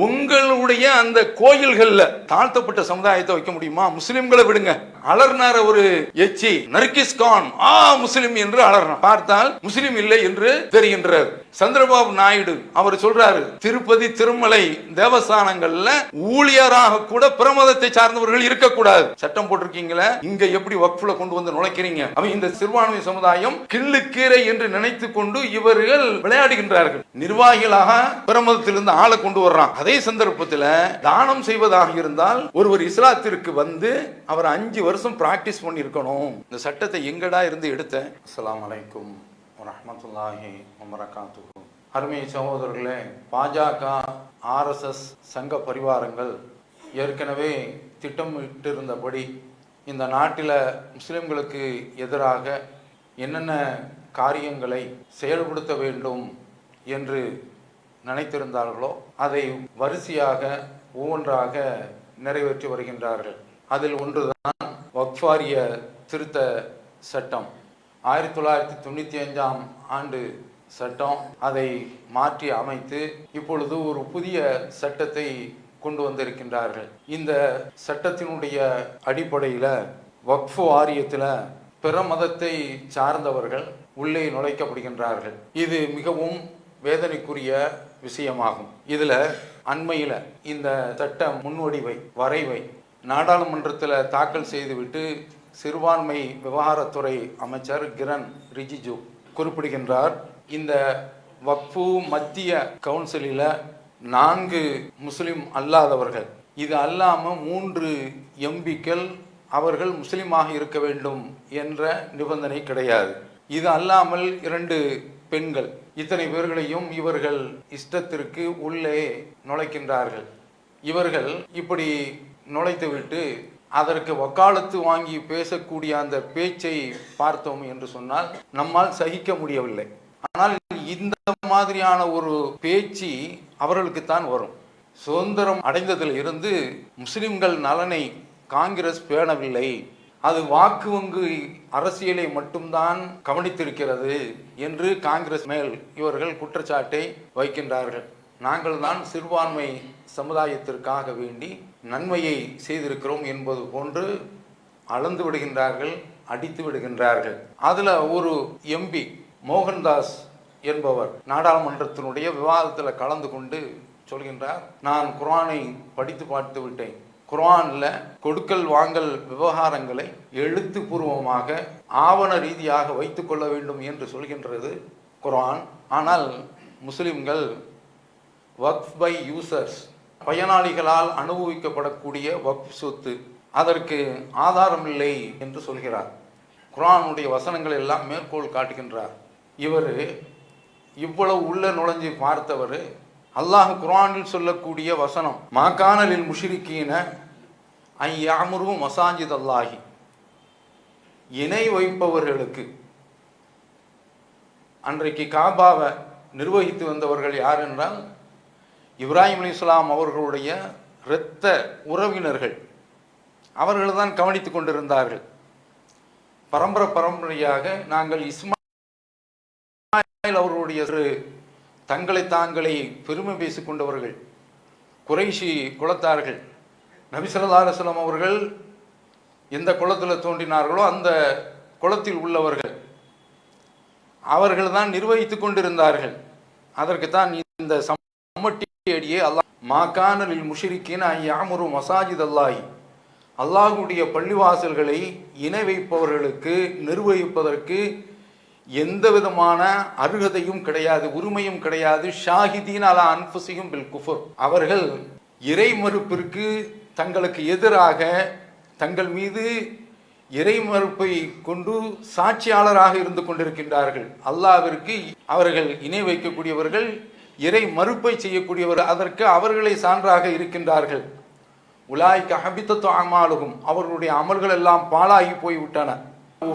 உங்களுடைய அந்த கோயில்கள்ல தாழ்த்தப்பட்ட சமுதாயத்தை வைக்க முடியுமா? முஸ்லிம்களை விடுங்க. அலர்னார ஒரு எச்சி நர்கிஸ் கான் முஸ்லிம் என்று அலர்னார். பார்த்தால் முஸ்லிம் இல்லை என்று தெரிகின்றார். சந்திரபாபு நாயுடு அவர் சொல்றாரு, திருப்பதி திருமலை தேவஸ்தானங்கள்ல ஊழியராக கூட பிரமதத்தை சார்ந்தவர்கள் இருக்கக்கூடாது. சட்டம் போட்டிருக்கீங்களா? இங்க எப்படி வக்ஃப்ல கொண்டு வந்து நுழைக்கிறீங்க? அவன் இந்த சிறுபான்மை சமுதாயம் கிள்ளுக்கீரை என்று நினைத்து கொண்டு இவர்கள் விளையாடுகின்றார்கள். நிர்வாகிகளாக பிரமதத்திலிருந்து ஆளை கொண்டு வர்றான். அதே சந்தர்ப்பத்தில் தானம் செய்வதாக இருந்தால் ஒருவர் இஸ்லாத்திற்கு வந்து அவர் 5 வருஷம் பிராக்டிஸ் பண்ணி இருக்கணும். இந்த சட்டத்தை எங்கடா இருந்து எடுத்த? அஸ்ஸலாமு அலைக்கும் வரஹ்மத்துல்லாஹி வபரகாத்துஹு. அருமை சகோதரர்களே, பாஜக ஆர்எஸ்எஸ் சங்க பரிவாரங்கள் ஏற்கனவே திட்டமிட்டிருந்தபடி இந்த நாட்டில் முஸ்லிம்களுக்கு எதிராக என்னென்ன காரியங்களை செயல்படுத்த வேண்டும் என்று நினைத்திருந்தார்களோ அதை வரிசையாக ஒவ்வொன்றாக நிறைவேற்றி வருகின்றார்கள். அதில் ஒன்றுதான் வக்ஃப் வாரிய திருத்த சட்டம். 1995ஆம் ஆண்டு சட்டம். அதை மாற்றி அமைத்து இப்பொழுது ஒரு புதிய சட்டத்தை கொண்டு வந்திருக்கின்றார்கள். இந்த சட்டத்தினுடைய அடிப்படையில் வக்ஃப் வாரியத்தில் பிற மதத்தை சார்ந்தவர்கள் உள்ளே நுழைக்கப்படுகின்றார்கள். இது மிகவும் வேதனைக்குரிய விஷயமாகும். இதில் அண்மையில் இந்த சட்ட முன்வடிவை வரைவை நாடாளுமன்றத்தில் தாக்கல் செய்துவிட்டு சிறுபான்மை விவகாரத்துறை அமைச்சர் கிரண் ரிஜிஜு குறிப்பிடுகின்றார், இந்த வக்ஃபு மத்திய கவுன்சிலில் 4 முஸ்லிம் அல்லாதவர்கள், இது அல்லாமல் 3 எம்பிக்கள் அவர்கள் முஸ்லிமாக இருக்க வேண்டும் என்ற நிபந்தனை கிடையாது. இது அல்லாமல் 2 பெண்கள், இத்தனை பேர்களையும் இவர்கள் இஷ்டத்திற்கு உள்ளே நுழைக்கின்றார்கள். இவர்கள் இப்படி நுழைத்துவிட்டு அதற்கு வக்காலத்து வாங்கி பேசக்கூடிய அந்த பேச்சை பார்த்தோம் என்று சொன்னால் நம்மால் சகிக்க முடியவில்லை. ஆனால் இந்த மாதிரியான ஒரு பேச்சு அவர்களுக்குத்தான் வரும். சுதந்திரம் அடைந்ததில் இருந்து முஸ்லிம்கள் நலனை காங்கிரஸ் பேணவில்லை, அது வாக்கு வங்கி அரசியலை மட்டும்தான் கவனித்திருக்கிறது என்று காங்கிரஸ் மேல் இவர்கள் குற்றச்சாட்டை வைக்கின்றார்கள். நாங்கள் தான் சிறுபான்மை சமுதாயத்திற்காக வேண்டி நன்மையை செய்திருக்கிறோம் என்பது போன்று அளந்து விடுகின்றார்கள், அடித்து விடுகின்றார்கள். அதில் ஒரு எம்பி மோகன்தாஸ் என்பவர் நாடாளுமன்றத்தினுடைய விவாதத்தில் கலந்து கொண்டு சொல்கின்றார், நான் குர்ஆனை படித்து பார்த்து விட்டேன். குர்ஆனில் கொடுக்கல் வாங்கல் விவகாரங்களை எழுத்துப்பூர்வமாக ஆவண ரீதியாக வைத்துக் கொள்ள வேண்டும் என்று சொல்கின்றது குர்ஆன். ஆனால் முஸ்லிம்கள் வக்ஃப் பை யூசர்ஸ், பயனாளிகளால் அனுபவிக்கப்படக்கூடிய வக்ஃப் சொத்து, அதற்கு ஆதாரம் இல்லை என்று சொல்கிறார். குர்ஆனுடைய வசனங்கள் எல்லாம் மேற்கோள் காட்டுகின்றார். இவர் இவ்வளவு உள்ள நுழைஞ்சு பார்த்தவர் அல்லாஹ் குர்ஆனில் சொல்லக்கூடிய வசனம், மாகானலில் முஷ்ரிக்கீன ஐ யாமுரு மசாஜித் அல்லாஹி, இணை வைப்பவர்களுக்கு. அன்றைக்கு காபாவை நிர்வகித்து வந்தவர்கள் யார் என்றால் இப்ராஹிம் அலைஹிஸ்ஸலாம் அவர்களுடைய இரத்த உறவினர்கள். அவர்கள் தான் கவனித்துக் கொண்டிருந்தார்கள். பரம்பரையாக நாங்கள் இஸ்மாயில் அவர்களுடைய தங்களை தாங்களை பெருமை பேசிக் கொண்டவர்கள், குறைஷி குலத்தார்கள். நபி ஸல்லல்லாஹு அலைஹி வஸல்லம் அவர்கள் எந்த குலத்தில் தோன்றினார்களோ அந்த குலத்தில் உள்ளவர்கள், அவர்கள் தான் நிர்வகித்துக் கொண்டிருந்தார்கள். அதற்குத்தான் இந்த சம்மட்டி அடியே அல்லாஹ் மாகானலில் முஷ்ரிக்கீன ஐ யாமுரு மசாஜித் அல்லாஹி, அல்லாஹுடைய பள்ளிவாசல்களை இணை வைப்பவர்களுக்கு நிர்வகிப்பதற்கு எந்த விதமான அருகதையும் கிடையாது, உரிமையும் கிடையாது. ஷாஹிதீன் அலா அன்ஃபுஸிஹிம் பில் குஃப்ர், அவர்கள் இறை மறுப்பிற்கு தங்களுக்கு எதிராக தங்கள் மீது இறை மறுப்பை கொண்டு சாட்சியாளராக இருந்து கொண்டிருக்கின்றார்கள். அல்லாஹ்விற்கு அவர்கள் இணை வைக்கக்கூடியவர்கள், இறை மறுப்பை செய்யக்கூடியவர்கள், அதற்கு அவர்களை சான்றாக இருக்கின்றார்கள். உலாய்க ஹபித்தத்து அமாலுஹும், அவர்களுடைய அமல்கள் எல்லாம் பாழாகி போய்விட்டன.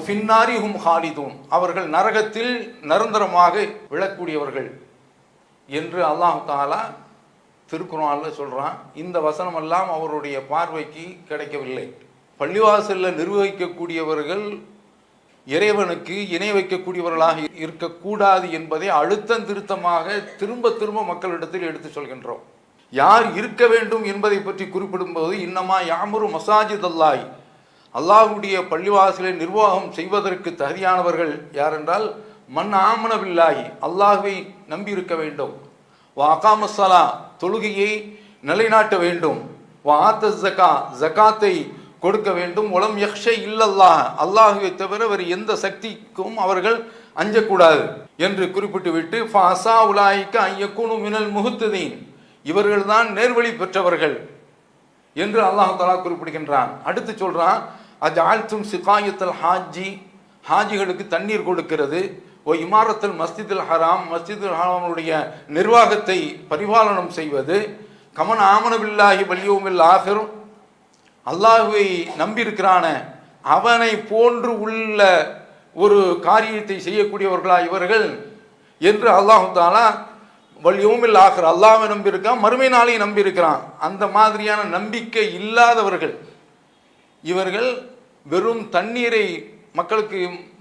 ஃபின்னாரிஹும் ஹாலிதூன், அவர்கள் நரகத்தில் நிரந்தரமாக விழக்கூடியவர்கள் என்று அல்லாஹ் தஆலா திருக்குர்ஆனில் சொல்கிறான். இந்த வசனமெல்லாம் அவருடைய பார்வைக்கு கிடைக்கவில்லை. பள்ளிவாசலில் நிர்வகிக்கக்கூடியவர்கள் இறைவனுக்கு இணை வைக்கக்கூடியவர்களாக இருக்கக்கூடாது என்பதை அழுத்தம் திருத்தமாக திரும்ப திரும்ப மக்களிடத்தில் எடுத்து சொல்கின்றோம். யார் இருக்க வேண்டும் என்பதை பற்றி குறிப்பிடும்போது இன்னமா யாமுரு மசாஜித் அல்லாஹ், அல்லாஹ்வுடைய பள்ளிவாசலை நிர்வாகம் செய்வதற்கு தகுதியானவர்கள் யார் என்றால் மன் ஆமன பில்லாஹி, அல்லாஹ்வை நம்பி இருக்க வேண்டும், வா அகாமஸ்ஸலா, தொழுகையை நிலைநாட்ட வேண்டும், வா ஆத்த ஜக்கா, ஜக்காத்தை கொடுக்க வேண்டும், உலம் யக்ஷை இல்லல்லாஹ், அல்லாஹுவை தவிர வேறு எந்த சக்திக்கும் அவர்கள் அஞ்சக்கூடாது என்று குறிப்பிட்டு விட்டு ஃபாசா உலாய்க்க ஐயக்கூனு மினல் முஹ்ததீன், இவர்கள்தான் நேர்வழி பெற்றவர்கள் என்று அல்லாஹ் தஆலா குறிப்பிடுகின்றான். அடுத்து சொல்றான் அஜஅல்தும் சிகாயத்தல் ஹாஜி, ஹாஜிகளுக்கு தண்ணீர் கொடுக்கிறது, ஓ இமாரத்தல் மஸ்ஜிதுல் ஹராம், மஸ்ஜிதுல் ஹராமுடைய நிர்வாகத்தை பரிபாலனம் செய்வது, கமன் ஆமன பில்லாஹி வல் யௌமில் ஆகிர், அல்லாஹுவை நம்பியிருக்கிறான அவனை போன்று உள்ள ஒரு காரியத்தை செய்யக்கூடியவர்களா இவர்கள் என்று அல்லாஹு தஆலா வல் யௌமில் ஆகிர், அல்லாஹ்வை நம்பியிருக்கான், மறுமை நாளையும் நம்பியிருக்கிறான். அந்த மாதிரியான நம்பிக்கை இல்லாதவர்கள் இவர்கள் வெறும் தண்ணீரை மக்களுக்கு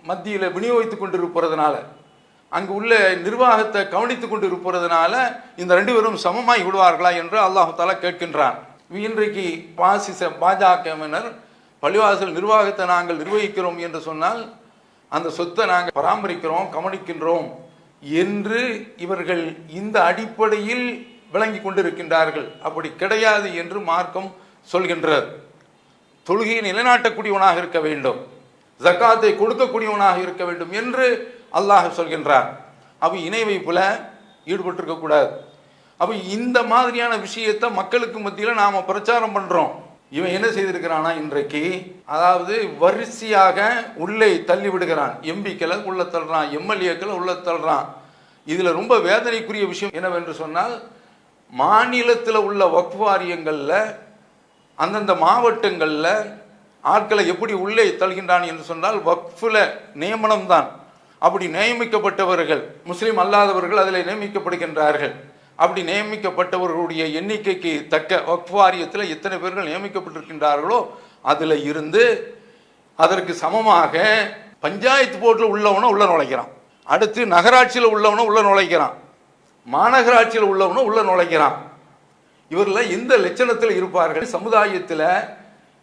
மத்தியில் விநியோகித்துக் கொண்டிருப்பதுனால, அங்கு உள்ள நிர்வாகத்தை கவனித்துக் கொண்டு இருப்பதனால இந்த ரெண்டு பேரும் சமமாய் விடுவார்களா என்று அல்லாஹ் தஆலா கேட்கின்றான். இன்றைக்கு பாஜகவினர் பள்ளிவாசல் நிர்வாகத்தை நாங்கள் நிர்வகிக்கிறோம் என்று சொன்னால் அந்த சொத்தை நாங்கள் பராமரிக்கிறோம், கவனிக்கின்றோம் என்று இவர்கள் இந்த அடிப்படையில் விளங்கி கொண்டிருக்கின்றார்கள். அப்படி கிடையாது என்று மார்க்கம் சொல்கின்றது. தொழுகையை நிலைநாட்டக்கூடியவனாக இருக்க வேண்டும், ஜக்காத்தை கொடுக்கக்கூடியவனாக இருக்க வேண்டும் என்று அல்லாஹ் சொல்கின்றார். அப்ப இணை வைப்புல ஈடுபட்டிருக்க கூடாது. அப்ப இந்த மாதிரியான விஷயத்தை மக்களுக்கு மத்தியில் நாம பிரச்சாரம் பண்றோம். இவன் என்ன செய்திருக்கிறானா இன்றைக்கு, அதாவது வரிசையாக உள்ளே தள்ளி விடுகிறான். எம்பிக்களை உள்ள தள்ளுறான், எம்எல்ஏக்களை உள்ள தள்ளுறான். இதுல ரொம்ப வேதனைக்குரிய விஷயம் என்னவென்று சொன்னால், மாநிலத்தில் உள்ள வக்ஃப் வாரியங்கள்ல அந்தந்த மாவட்டங்களில் ஆட்களை எப்படி உள்ளே தள்கின்றான் என்று சொன்னால் வக்ஃபில் நியமனம் தான். அப்படி நியமிக்கப்பட்டவர்கள் முஸ்லீம் அல்லாதவர்கள் அதில் நியமிக்கப்படுகின்றார்கள். அப்படி நியமிக்கப்பட்டவர்களுடைய எண்ணிக்கைக்கு தக்க வக்ஃப் வாரியத்தில் எத்தனை பேர்கள் நியமிக்கப்பட்டிருக்கின்றார்களோ அதில் இருந்து அதற்கு சமமாக பஞ்சாயத்து போர்டில் உள்ளவனை உள்ள நுழைக்கிறான், அடுத்து நகராட்சியில் உள்ளவனை உள்ள நுழைக்கிறான், மாநகராட்சியில் உள்ளவனை உள்ள நுழைக்கிறான். இவர்கள் எந்த லட்சணத்தில் இருப்பார்கள்? சமுதாயத்தில்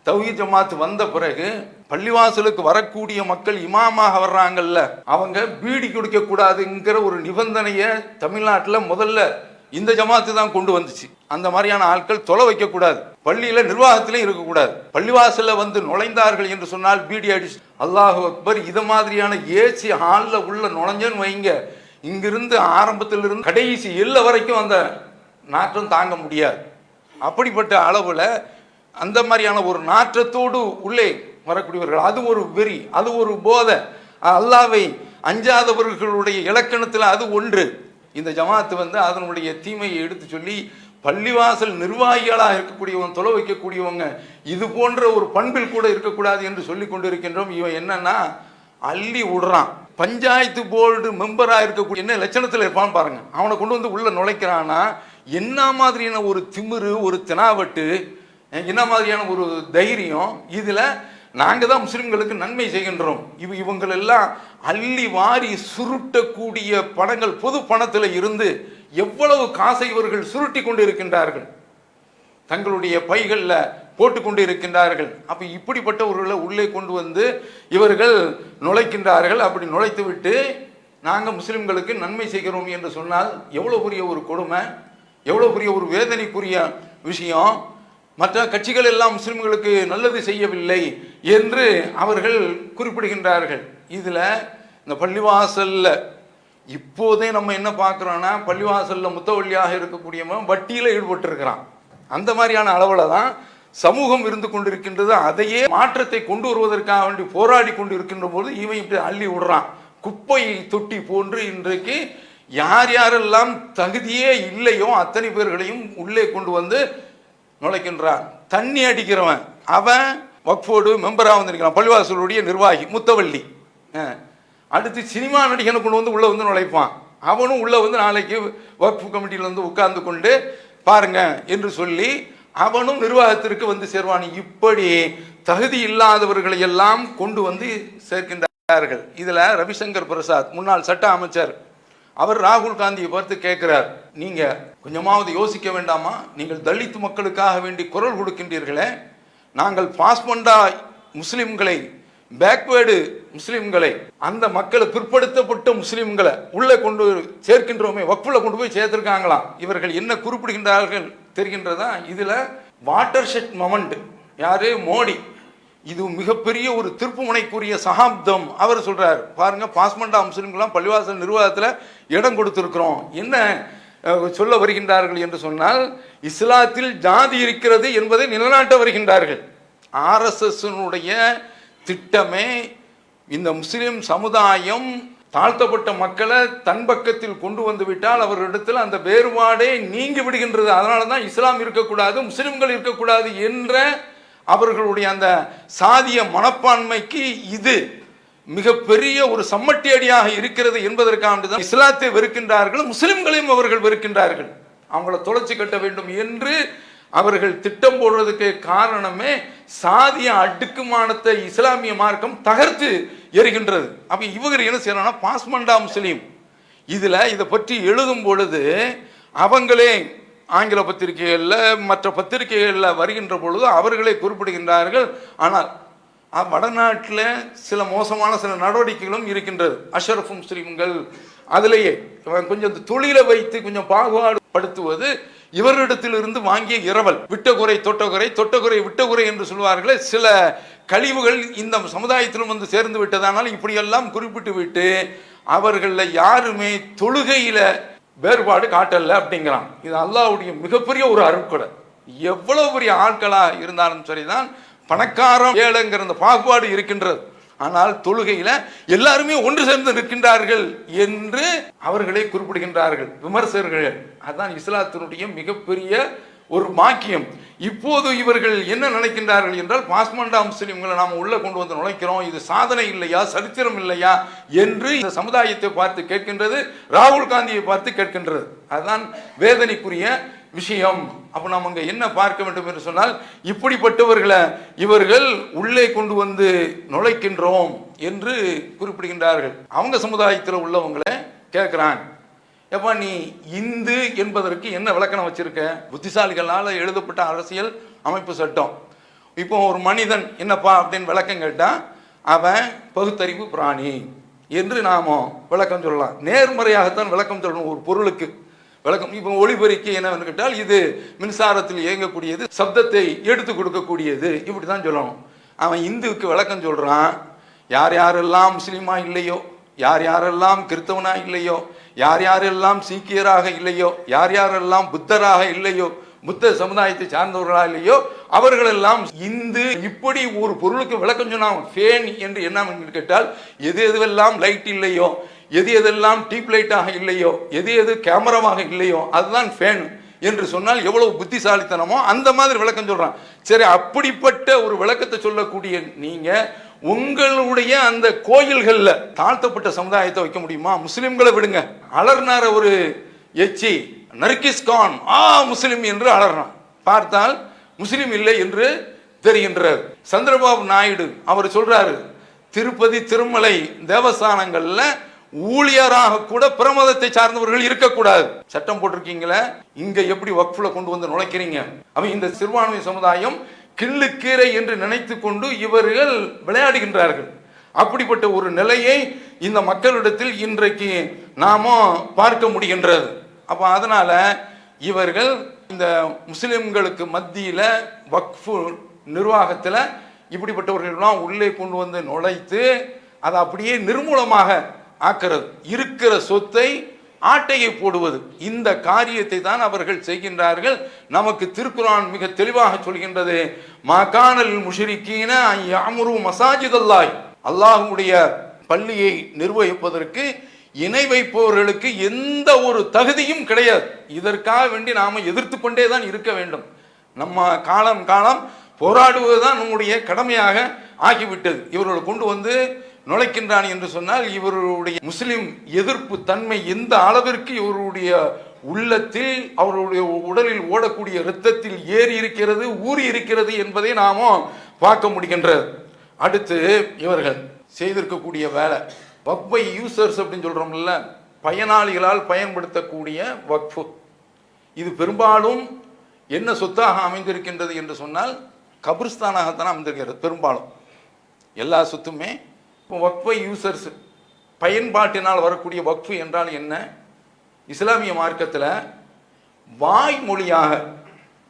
தௌஹீத் ஜமாத் வந்த பிறகு பள்ளிவாசலுக்கு வரக்கூடிய மக்கள் இமாமாக வர்றாங்கல்ல, அவங்க பீடி குடிக்க கூடாதுங்கிற ஒரு நிபந்தனையை தமிழ்நாட்டில் முதல்ல இந்த ஜமாத்து தான் கொண்டு வந்துச்சு. அந்த மாதிரியான ஆட்கள் தொலை வைக்கக்கூடாது, பள்ளியில நிர்வாகத்திலையும் இருக்கக்கூடாது. பள்ளிவாசல்ல வந்து நுழைந்தார்கள் என்று சொன்னால் பீடி அடிச்சு அல்லாஹு அக்பர் இத மாதிரியான ஏசி ஹாலில் உள்ள நுழைஞ்சன்னு வைங்க, இங்கிருந்து ஆரம்பத்திலிருந்து கடைசி எல்லை வரைக்கும் அந்த நாற்றம் தாங்க முடியாது. அப்படிப்பட்ட அளவுல அந்த மாதிரியான ஒரு நாற்றத்தோடு உள்ளே வரக்கூடியவர்கள், அது ஒரு வெறி, அது ஒரு போதை. அல்லாஹ்வை அஞ்சாதவர்களுடைய இலக்கணத்தில் அது ஒன்று. இந்த ஜமாத்து வந்து அதனுடைய தீமையை எடுத்து சொல்லி பள்ளிவாசல் நிர்வாகிகளாக இருக்கக்கூடியவங்க, தொலை வைக்கக்கூடியவங்க இது போன்ற ஒரு பண்பில் கூட இருக்கக்கூடாது என்று சொல்லி கொண்டிருக்கின்றோம். இவன் என்னன்னா அள்ளி விடுறான். பஞ்சாயத்து போர்டு மெம்பராக இருக்கக்கூடிய என்ன லட்சணத்தில் இருப்பான்னு பாருங்க. அவனை கொண்டு வந்து உள்ள நுழைக்கிறான்னா என்ன மாதிரியான ஒரு திமிரு, ஒரு தினாவட்டு, என்ன மாதிரியான ஒரு தைரியம். இதுல நாங்க தான் முஸ்லிம்களுக்கு நன்மை செய்கின்றோம், இவங்களெல்லாம் அள்ளி வாரி சுருட்டக்கூடிய பணங்கள், பொது பணத்தில் இருந்து எவ்வளவு காசை இவர்கள் சுருட்டி கொண்டு இருக்கின்றார்கள், தங்களுடைய பைகளில் போட்டுக்கொண்டு இருக்கின்றார்கள். அப்ப இப்படிப்பட்டவர்களை உள்ளே கொண்டு வந்து இவர்கள் நுழைக்கின்றார்கள். அப்படி நுழைத்து விட்டு நாங்க முஸ்லிம்களுக்கு நன்மை செய்கிறோம் என்று சொன்னால் எவ்வளவு பெரிய ஒரு கொடுமை, எவ்வளவு பெரிய ஒரு வேதனைக்குரிய விஷயம். மற்ற கட்சிகள் எல்லாம் முஸ்லிம்களுக்கு நல்லது செய்யவில்லை என்று அவர்கள் குறிப்பிடுகின்றார்கள். இதுல இந்த பள்ளிவாசல்ல இப்போதே நம்ம என்ன பார்க்கிறோம்னா, பள்ளிவாசல்ல முத்தவள்ளியாக இருக்கக்கூடியவன் வட்டியில ஈடுபட்டு இருக்கிறான். அந்த மாதிரியான அளவுல தான் சமூகம் இருந்து கொண்டிருக்கின்றது. அதையே மாற்றத்தை கொண்டு வருவதற்காக வேண்டி போராடி கொண்டு இருக்கின்ற போது இவன் இப்படி அள்ளி விடுறான். குப்பை தொட்டி போன்று இன்றைக்கு யார் யாரெல்லாம் தகுதியே இல்லையோ அத்தனை பேர்களையும் உள்ளே கொண்டு வந்து நுழைக்கின்றான். தண்ணி அடிக்கிறவன் அவன் வக்ஃபோர்டு மெம்பராக வந்திருக்கிறான், பள்ளிவாசலுடைய நிர்வாகி முத்தவள்ளி. அடுத்து சினிமா நடிகனை கொண்டு வந்து உள்ள வந்து நுழைப்பான். அவனும் உள்ள வந்து நாளைக்கு வக்ஃப் கமிட்டியில் வந்து உட்கார்ந்து கொண்டு பாருங்க என்று சொல்லி அவனும் நிர்வாகத்திற்கு வந்து சேர்வான். இப்படி தகுதி இல்லாதவர்களை எல்லாம் கொண்டு வந்து சேர்க்கின்றார்கள். இதுல ரவிசங்கர் பிரசாத் முன்னாள் சட்ட அமைச்சர் அவர் ராகுல் காந்தியை பார்த்து கேட்கிறார், நீங்க கொஞ்சமாவது யோசிக்க வேண்டாமா? நீங்கள் தலித் மக்களுக்காக வேண்டி குரல் கொடுக்கின்றீர்களே, நாங்கள் பாஸ்மண்டா முஸ்லிம்களை, பேக்வேர்டு முஸ்லிம்களை, அந்த மக்களை, பிற்படுத்தப்பட்ட முஸ்லிம்களை உள்ள கொண்டு சேர்க்கின்றோமே, வக்ஃப்ல கொண்டு போய் சேர்த்திருக்காங்களாம். இவர்கள் என்ன குறிப்பிடுகின்றார்கள் தெரிகின்றதா? இதுல வாட்டர் ஷெட் மொமெண்ட் யாரு? மோடி. இது மிகப்பெரிய ஒரு திருப்புமுனைக்குரிய சகாப்தம். அவர் சொல்றார், பாருங்க, பாஸ்மண்டா முஸ்லிம்களாம் பள்ளிவாசல் நிர்வாகத்தில் இடம் கொடுத்திருக்கிறோம். என்ன சொல்ல வருகின்றார்கள் என்று சொன்னால், இஸ்லாத்தில் ஜாதி இருக்கிறது என்பதை நிலைநாட்ட வருகின்றார்கள். ஆர்எஸ்எஸ்னுடைய திட்டமே இந்த முஸ்லிம் சமுதாயம் தாழ்த்தப்பட்ட மக்களை தன் பக்கத்தில் கொண்டு வந்து விட்டால் அவர்களிடத்தில் அந்த வேறுபாடே நீங்கி விடுகின்றது. அதனால தான் இஸ்லாம் இருக்கக்கூடாது, முஸ்லிம்கள் இருக்கக்கூடாது என்ற அவர்களுடைய அந்த சாதிய மனப்பான்மைக்கு இது மிகப்பெரிய ஒரு சம்மட்டி அடியாக இருக்கிறது என்பதற்காக தான் இஸ்லாத்தை வெறுக்கின்றார்கள், முஸ்லிம்களையும் அவர்கள் வெறுக்கின்றார்கள். அவங்கள தொலைச்சு கட்ட வேண்டும் என்று அவர்கள் திட்டம் போடுறதுக்கு காரணமே சாதிய அடுக்குமானத்தை இஸ்லாமிய மார்க்கம் தகர்த்து எறிகின்றது. அப்ப இவங்க என்ன செய்யறாங்கன்னா, பாஸ்மண்டா முஸ்லீம் இதுல இதை பற்றி எழுதும் பொழுது அவங்களே ஆங்கில பத்திரிகைகளில் மற்ற பத்திரிகைகளில் வருகின்ற பொழுது அவர்களே குறிப்பிடுகின்றார்கள். ஆனால் வடநாட்டில் சில மோசமான சில நடவடிக்கைகளும் இருக்கின்றது. அஷரஃப் முஸ்லிம்கள் அதிலேயே கொஞ்சம் தொழிலை வைத்து கொஞ்சம் பாகுபாடுபடுத்துவது, இவரிடத்திலிருந்து வாங்கிய இரவல், விட்டகுறை தொட்டகுறை, தொட்டகுறை விட்டகுறை என்று சொல்வார்களே, சில கழிவுகள் இந்த சமுதாயத்திலும் வந்து சேர்ந்து விட்டதானால் இப்படியெல்லாம் குறிப்பிட்டு விட்டு அவர்களில் யாருமே தொழுகையில வேறுபாடு காட்டல அப்படிங்கிறான். இது அல்லாஹ்வுடைய மிகப்பெரிய ஒரு அருட்கொடை. எவ்வளவு பெரிய ஆட்களா இருந்தாலும் சரிதான், பணக்காரம் ஏழைங்கிற அந்த பாகுபாடு இருக்கின்றது. ஆனால் தொழுகையில எல்லாருமே ஒன்று சேர்ந்து நிற்கின்றார்கள் என்று அவர்களே குறிப்பிடுகின்றார்கள் விமர்சகர்கள். அதுதான் இஸ்லாத்தினுடைய மிகப்பெரிய ஒரு பாக்கியம். இப்போது இவர்கள் என்ன நினைக்கின்றார்கள் என்றால், பாஸ்மண்டா முஸ்லிம்களை நாம் உள்ள கொண்டு வந்து நுழைக்கிறோம், இது சாதனை இல்லையா, சரித்திரம் இல்லையா என்று இந்த சமுதாயத்தை பார்த்து கேட்கின்றது, ராகுல் காந்தியை பார்த்து கேட்கின்றது. அதுதான் வேதனைக்குரிய விஷயம். அப்ப நாம் அங்க என்ன பார்க்க வேண்டும் என்று சொன்னால், இப்படிப்பட்டவர்களை இவர்கள் உள்ளே கொண்டு வந்து நுழைக்கின்றோம் என்று குறிப்பிடுகின்றார்கள். அவங்க சமுதாயத்தில் உள்ளவங்களை கேட்கிறாங்க, எப்பா நீ இந்து என்பதற்கு என்ன விளக்கணம் வச்சிருக்க? புத்திசாலிகளால் எழுதப்பட்ட அரசியல் அமைப்பு சட்டம். இப்போ ஒரு மனிதன் என்னப்பா அப்படின்னு விளக்கம் கேட்டால், அவன் பகுத்தறிவு பிராணி என்று நாம விளக்கம் சொல்லலாம். நேர்மறையாகத்தான் விளக்கம் சொல்லணும் ஒரு பொருளுக்கு விளக்கம். இப்போ ஒளிபெருக்கி என்னவென்று கேட்டால், இது மின்சாரத்தில் இயங்கக்கூடியது, சப்தத்தை எடுத்து கொடுக்கக்கூடியது, இப்படி தான் சொல்லணும். அவன் இந்துவுக்கு விளக்கம் சொல்றான், யார் யாரெல்லாம் முஸ்லீமா இல்லையோ, யார் யாரெல்லாம் கிறிஸ்தவனா இல்லையோ, யார் யாரெல்லாம் சீக்கியராக இல்லையோ, யார் யாரெல்லாம் புத்தராக இல்லையோ, புத்த சமுதாயத்தை சார்ந்தவர்களா இல்லையோ, அவர்களெல்லாம் இந்து. இப்படி ஒரு பொருளுக்கு விளக்கம் சொன்னான். ஃபேன் என்று என்ன கேட்டால், எது எதுவெல்லாம் லைட் இல்லையோ, எது எதெல்லாம் டீப் லைட்டாக இல்லையோ, எது எது கேமராவாக இல்லையோ, அதுதான் ஃபேன் என்று சொன்னால் எவ்வளவு புத்திசாலித்தனமோ அந்த மாதிரி விளக்கம் சொல்றான். சரி, அப்படிப்பட்ட ஒரு விளக்கத்தை சொல்லக்கூடிய நீங்க உங்களுடைய அந்த கோயில்கள்ல தாழ்த்தப்பட்ட சமுதாயத்தை வைக்க முடியுமா? முஸ்லிம்களை விடுங்க. அலர்னார ஒரு எச்சி நர்கிஸ் கான் முஸ்லிம் என்று அலர்னான். பார்த்தால் முஸ்லிம் இல்லை என்று தெரிகின்றார். சந்திரபாபு நாயுடு அவர் சொல்றாரு, திருப்பதி திருமலை தேவஸ்தானங்கள்ல ஊழியராக கூட பிரமதத்தை சார்ந்தவர்கள் இருக்கக்கூடாது. சட்டம் போட்டிருக்கீங்களே, இங்க எப்படி வக்ஃப்ல கொண்டு வந்து நுழைக்கிறீங்க? அவன் இந்த சிறுபான்மை சமுதாயம் கிள்ளுக்கீரை என்று நினைத்து கொண்டு இவர்கள் விளையாடுகின்றார்கள். அப்படிப்பட்ட ஒரு நிலையை இந்த மக்களிடத்தில் இன்றைக்கு நாம பார்க்க முடிகின்றது. அப்ப அதனால இவர்கள் இந்த முஸ்லிம்களுக்கு மத்தியில வக்ஃபு நிர்வாகத்தில் இப்படிப்பட்டவர்கள்லாம் உள்ளே கொண்டு வந்து நுழைத்து அதை அப்படியே நிர்மூலமாக ஆக்கிறது, இருக்கிற சொத்தை ஆட்டையை போடுவது, இந்த காரியத்தை தான் அவர்கள் செய்கின்றார்கள். நமக்கு திருக்குர்ஆன் மிக தெளிவாக சொல்கின்றது, மகானல் முஷ்ரிக்கீன யஅமுரு மசாஜிதல்லாஹ், அல்லாஹ்வுடைய பள்ளியை நிர்வகிப்பதற்கு இணை வைப்பவர்களுக்கு எந்த ஒரு தகுதியும் கிடையாது. இதற்காக வேண்டி நாம எதிர்த்து கொண்டே தான் இருக்க வேண்டும். நம்ம காலம் போராடுவதுதான் நம்முடைய கடமையாக ஆகிவிட்டது. இவர்களை கொண்டு வந்து நுழைக்கின்றான் என்று சொன்னால் இவருடைய முஸ்லிம் எதிர்ப்பு தன்மை எந்த அளவிற்கு இவருடைய உள்ளத்தில், அவருடைய உடலில் ஓடக்கூடிய இரத்தத்தில் ஏறி இருக்கிறது, ஊறி இருக்கிறது என்பதை நாம பார்க்க முடிகின்றது. அடுத்து இவர்கள் செய்திருக்கக்கூடிய வேலை, வக்ஃபை யூசர்ஸ் அப்படின்னு சொல்றோம்ல, பயனாளிகளால் பயன்படுத்தக்கூடிய வக்ஃபு. இது பெரும்பாலும் என்ன சொத்தாக அமைந்திருக்கின்றது என்று சொன்னால் கபிரிஸ்தானாகத்தான் அமைந்திருக்கிறது. பெரும்பாலும் எல்லா சொத்துமே இப்போ வக்ஃபை யூசர்ஸ் பயன்பாட்டினால் வரக்கூடிய வக்ஃபு என்றால் என்ன? இஸ்லாமிய மார்க்கத்தில் வாய்மொழியாக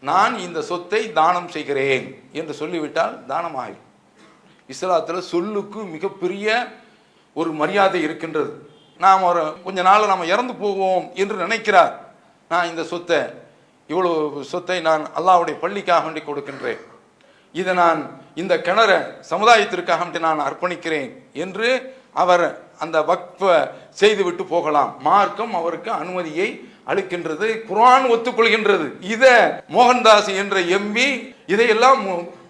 நான் இந்த சொத்தை தானம் செய்கிறேன் என்று சொல்லிவிட்டால் தானம் ஆகும். இஸ்லாத்தில் சொல்லுக்கு மிகப்பெரிய ஒரு மரியாதை இருக்கின்றது. நாம் ஒரு கொஞ்ச நாள் நாம் இறந்து போவோம் என்று நினைக்கிறார். நான் இந்த சொத்தை, இவ்வளவு சொத்தை நான் அல்லாஹ்வுடைய பள்ளிக்காக வேண்டி கொடுக்கின்றேன், இதை நான் இந்த கிணறை சமுதாயத்திற்காக வேண்டி நான் அர்ப்பணிக்கிறேன் என்று அவர் அந்த வக்ஃபை செய்துவிட்டு போகலாம். மார்க்கம் அவருக்கு அனுமதியை அளிக்கின்றது, குர்ஆன் ஒத்துக்கொள்கின்றது. இதை மோகன்தாஸ் என்ற எம்பி இதையெல்லாம்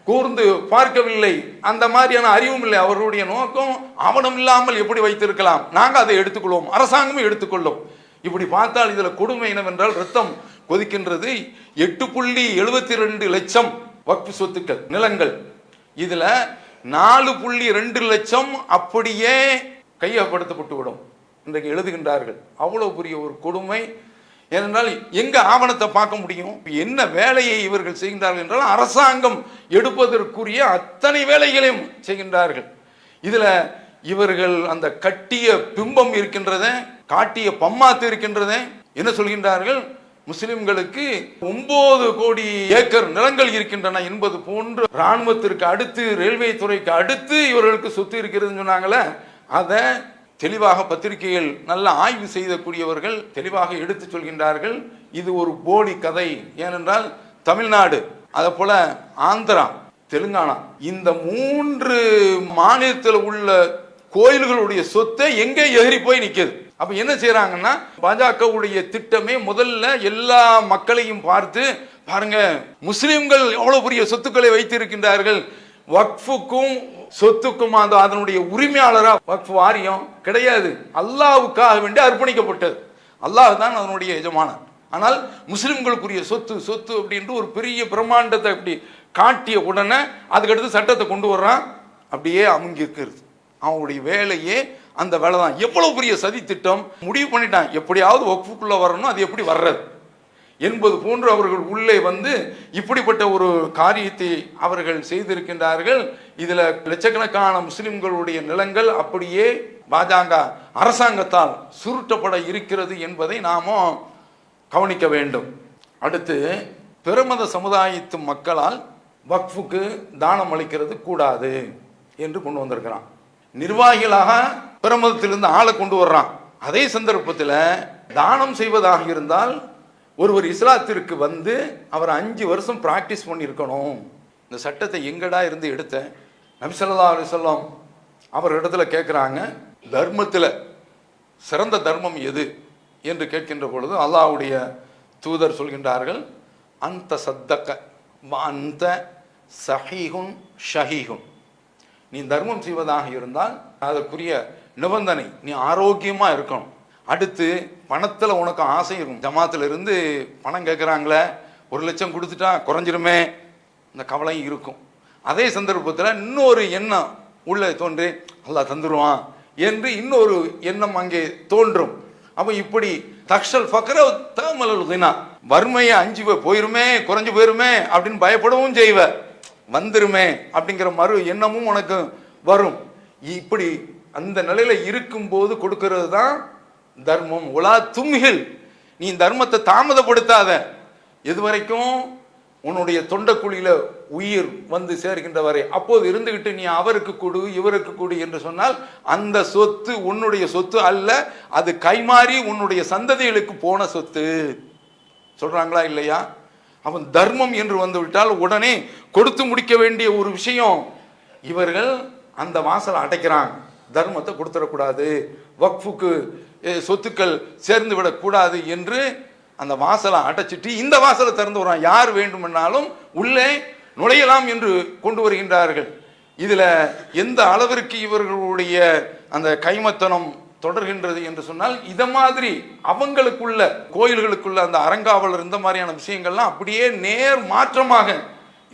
கூர்ந்து பார்க்கவில்லை, அந்த மாதிரியான அறிவும் இல்லை. அவருடைய நோக்கம் ஆவணம் இல்லாமல் எப்படி வைத்திருக்கலாம், நாங்கள் அதை எடுத்துக்கொள்வோம், அரசாங்கமும் எடுத்துக்கொள்ளும். இப்படி பார்த்தால் இதில் கொடுமை என்னவென்றால் ரத்தம் கொதிக்கின்றது. 8.72 லட்சம் வக்ஃபு சொத்துக்கள், நிலங்கள். இதில் 4.2 லட்சம் அப்படியே கையகப்படுத்தப்பட்டு விடும் இன்றைக்கு எழுதுகின்றார்கள். அவ்வளோ பெரிய ஒரு கொடுமை. ஏனென்றால் எங்க ஆவணத்தை பார்க்க முடியும்? என்ன வேலையை இவர்கள் செய்கின்றார்கள் என்றால் அரசாங்கம் எடுப்பதற்குரிய அத்தனை வேலைகளையும் செய்கின்றார்கள். இதுல இவர்கள் அந்த கட்டிய பிம்பம் இருக்கின்றத, காட்டிய பம்மாத்து இருக்கின்றத என்ன சொல்கின்றார்கள்? முஸ்லிம்களுக்கு 9 கோடி ஏக்கர் நிலங்கள் இருக்கின்றன என்பது போன்று இராணுவத்திற்கு அடுத்து, ரயில்வே துறைக்கு அடுத்து இவர்களுக்கு சொத்து இருக்கிறதுன்னு சொன்னாங்களே, அதை தெளிவாக பத்திரிகைகள் நல்ல ஆய்வு செய்யக்கூடியவர்கள் தெளிவாக எடுத்து சொல்கின்றார்கள். இது ஒரு போலி கதை. ஏனென்றால் தமிழ்நாடு, அதே போல ஆந்திரா, தெலுங்கானா, இந்த 3 மாநிலத்தில் உள்ள கோயில்களுடைய சொத்தை எங்கே எகிரி போய் நிற்குது. அப்ப என்ன செய்யறாங்கன்னா, பாஜகவுடைய திட்டமே முதல்ல எல்லா மக்களையும் பார்த்து பாருங்க, முஸ்லிம்கள் எவ்வளவு பெரிய சொத்துக்களை வைத்திருக்கின்றார்கள், வக்ஃபுக்கும் சொத்துக்கும் அதனுடைய உரிமையாளரா வக்ஃப் வாரியம் கிடையாது, அல்லாஹ்வுக்காக வேண்டி அர்ப்பணிக்கப்பட்டது, அல்லாஹ் தான் அதனுடைய எஜமானர். ஆனால் முஸ்லிம்களுக்குரிய சொத்து சொத்து அப்படின்ற ஒரு பெரிய பிரம்மாண்டத்தை அப்படி காட்டிய உடனே அதுக்கடுத்து சட்டத்தை கொண்டு வர்றான், அப்படியே அமுங்கி இருக்கிறது. அவனுடைய வேலையே அந்த வேலை தான். எவ்வளவு பெரிய சதி திட்டம் முடிவு பண்ணிட்டான், எப்படியாவது வக்ஃபுக்குள்ள வரணும், அது எப்படி வர்றது என்பது போன்று அவர்கள் உள்ளே வந்து இப்படிப்பட்ட ஒரு காரியத்தை அவர்கள் செய்திருக்கின்றார்கள். இதுல லட்சக்கணக்கான முஸ்லிம்களுடைய நிலங்கள் அப்படியே பாஜக அரசாங்கத்தால் சுருட்டப்பட இருக்கிறது என்பதை நாம கவனிக்க வேண்டும். அடுத்து, பிரமத சமுதாயத்து மக்களால் வக்ஃபுக்கு தானம் அளிக்கிறது கூடாது என்று கொண்டு வந்திருக்கிறான். நிர்வாகிகளாக பிரமதத்திலிருந்து ஆளை கொண்டு வர்றான். அதே சந்தர்ப்பத்தில் தானம் செய்வதாக இருந்தால் ஒருவர் இஸ்லாத்திற்கு வந்து அவர் 5 வருஷம் பிராக்டிஸ் பண்ணியிருக்கணும். இந்த சட்டத்தை எங்கடா இருந்து எடுத்த? நபி ஸல்லல்லாஹு அலைஹி வஸல்லம் அவர் இடத்துல கேட்குறாங்க, தர்மத்தில் சிறந்த தர்மம் எது என்று கேட்கின்ற பொழுது அல்லாஹ்வுடைய தூதர் சொல்கின்றார்கள், அந்த சத்தக்க அந்த சஹீஹுன் ஷஹீஹுன். நீ தர்மம் செய்வதாக இருந்தால் அதற்குரிய நிபந்தனை நீ ஆரோக்கியமா இருக்கணும். அடுத்து, பணத்தில் உனக்கு ஆசை இருக்கும். ஜமாத்தில் இருந்து பணம் கேட்குறாங்களே, 1 லட்சம் கொடுத்துட்டா குறைஞ்சிருமே, இந்த கவலையும் இருக்கும். அதே சந்தர்ப்பத்தில் இன்னொரு எண்ணம் உள்ளே தோன்றி, அல்லாஹ் தந்துருவான் என்று இன்னொரு எண்ணம் அங்கே தோன்றும். அப்போ இப்படி தக்ஷல் ஃபக்ர தமலுல் கினா, வறுமையை அஞ்சு போயிருமே, குறைஞ்சு போயிருமே அப்படின்னு பயப்படவும் செய்வ, வந்துருமே அப்படிங்கிற மறு எண்ணமும் உனக்கு வரும். இப்படி அந்த நிலையில இருக்கும்போது கொடுக்கிறது தான் தர்மம். உலா தும்ஹில், நீ தர்மத்தை தாமதப்படுத்தாத, எதுவரைக்கும் உன்னுடைய தொண்டக்குழியில உயிர் வந்து சேர்கின்ற வரை அப்போது இருந்துகிட்டு நீ அவருக்கு கொடு இவருக்கு கொடு என்று சொன்னால் அந்த சொத்து உன்னுடைய சொத்து அல்ல, அது கைமாறி உன்னுடைய சந்ததிகளுக்கு போன சொத்து. சொல்றாங்களா இல்லையா? அவன் தர்மம் என்று வந்து விட்டால் உடனே கொடுத்து முடிக்க வேண்டிய ஒரு விஷயம். இவர்கள் அந்த வாசலை அடைக்கிறாங்க, தர்மத்தை கொடுத்துடக்கூடாது, வக்ஃபுக்கு சொத்துக்கள் சேர்ந்து விடக்கூடாது என்று அந்த வாசலை அடைச்சிட்டு இந்த வாசலை திறந்து வரான். யார் வேண்டுமென்னாலும் உள்ளே நுழையலாம் என்று கொண்டு வருகின்றார்கள். இதுல எந்த அளவிற்கு இவர்களுடைய அந்த கைமத்தனம் தொடர்கின்றது என்று சொன்னால், இத மாதிரி அவங்களுக்குள்ள கோயில்களுக்குள்ள அந்த அறங்காவலர் இந்த மாதிரியான விஷயங்கள்லாம் அப்படியே நேர் மாற்றமாக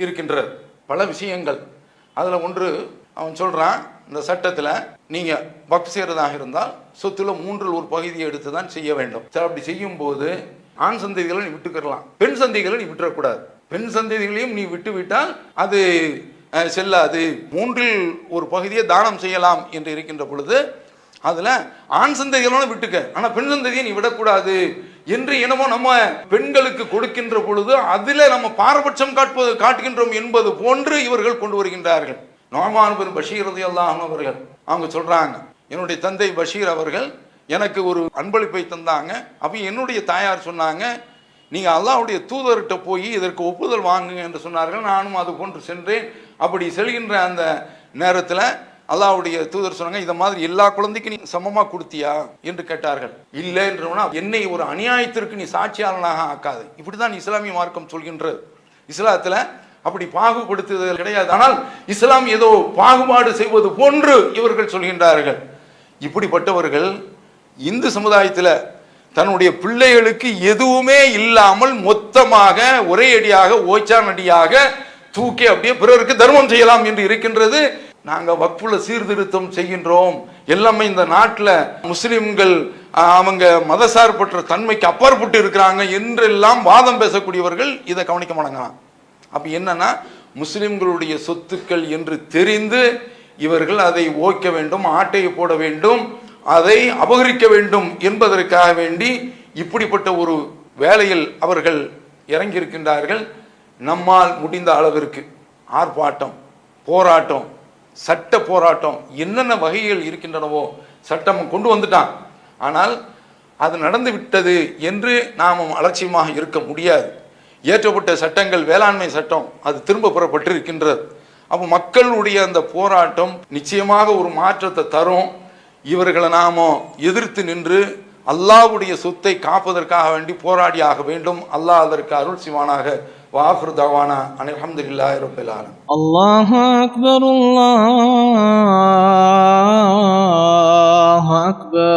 இருக்கின்றது. பல விஷயங்கள். அதுல ஒன்று அவன் சொல்றான், இந்த சட்டத்தில் நீங்க வக்ஃப் செய்யறதாக இருந்தால் சொத்துல 1/3 பகுதியை எடுத்து தான் செய்ய வேண்டும். அப்படி செய்யும் போது ஆண் சந்ததிகளை நீ விட்டுக்கலாம், பெண் சந்ததிகளை நீ விட்டுறக்கூடாது. பெண் சந்ததிகளையும் நீ விட்டு விட்டால் அது செல்லாது. 1/3 பகுதியை தானம் செய்யலாம் என்று இருக்கின்ற பொழுது அதுல ஆண் சந்ததிகளோட விட்டுக்க, ஆனா பெண் சந்ததியை நீ விடக்கூடாது என்று என்னமோ நம்ம பெண்களுக்கு கொடுக்கின்ற பொழுது அதுல நம்ம பாரபட்சம் காட்டுகின்றோம் என்பது போன்று இவர்கள் கொண்டு வருகின்றார்கள். நுஅமான் பின் பஷீர் ரலியல்லாஹு அன்ஹு அவர்கள் அவங்க சொல்றாங்க, என்னுடைய தந்தை பஷீர் அவர்கள் எனக்கு ஒரு அன்பளிப்பை தந்தாங்க. அப்ப என்னுடைய தாயார் சொன்னாங்க, நீங்க அல்லாஹ்வுடைய தூதர்கிட்ட போய் இதற்கு ஒப்புதல் வாங்குங்க என்று சொன்னார்கள். நானும் அது போன்று சென்றேன். அப்படி செல்கின்ற அந்த நேரத்தில் அல்லாஹ்வுடைய தூதர் சொன்னாங்க, இதை மாதிரி எல்லா குழந்தைக்கும் நீ சமமா கொடுத்தியா என்று கேட்டார்கள். இல்லை என்றவனா, என்னை ஒரு அநியாயத்திற்கு நீ சாட்சியாளனாக ஆக்காது. இப்படிதான் இஸ்லாமிய மார்க்கம் சொல்கின்றது. இஸ்லாத்துல அப்படி பாகுபடுத்துதல் கிடையாது. ஆனால் இஸ்லாம் ஏதோ பாகுபாடு செய்வது போன்று இவர்கள் சொல்கின்றார்கள். இப்படிப்பட்டவர்கள் இந்து சமுதாயத்தில் தன்னுடைய பிள்ளைகளுக்கு எதுவுமே இல்லாமல் மொத்தமாக ஒரே அடியாக ஓச்சானடியாக தூக்கி அப்படியே பிறருக்கு தர்மம் செய்யலாம் என்று இருக்கின்றது. நாங்க வக்ஃப்ல சீர்திருத்தம் செய்கின்றோம், எல்லாமே இந்த நாட்டில் முஸ்லிம்கள் அவங்க மதசார்பற்ற தன்மைக்கு அப்பாற்பட்டு இருக்கிறாங்க என்றெல்லாம் வாதம் பேசக்கூடியவர்கள் இதை கவனிக்க மாட்டாங்க. அப்ப என்னன்னா, முஸ்லிம்களுடைய சொத்துக்கள் என்று தெரிந்து இவர்கள் அதை ஓய்க்க வேண்டும், ஆட்டையை போட வேண்டும், அதை அபகரிக்க வேண்டும் என்பதற்காக வேண்டி இப்படிப்பட்ட ஒரு வேலையில் அவர்கள் இறங்கியிருக்கின்றார்கள். நம்மால் முடிந்த அளவிற்கு ஆர்ப்பாட்டம், போராட்டம், சட்ட போராட்டம் என்னென்ன வகைகள் இருக்கின்றனவோ சட்டம் கொண்டு வந்துட்டான். ஆனால் அது நடந்து விட்டது என்று நாம் அலட்சியமாக இருக்க முடியாது. ஏற்றப்பட்ட சட்டங்கள், வேளாண்மை சட்டம் அது திரும்ப பெறப்பட்டு இருக்கின்றது. அப்போ மக்களுடைய அந்த போராட்டம் நிச்சயமாக ஒரு மாற்றத்தை தரும். இவர்களை நாம எதிர்த்து நின்று அல்லாஹ்வுடைய சொத்தை காப்பதற்காக வேண்டி போராடி ஆக வேண்டும். அல்லாஹ் அதற்கு அருள் செய்வானாக. வாஹிரு தஅவானா அனில் ஹம்துலில்லாஹி ரப்பில் ஆலமீன். அல்லாஹு அக்பர், அல்லாஹு அக்பர்.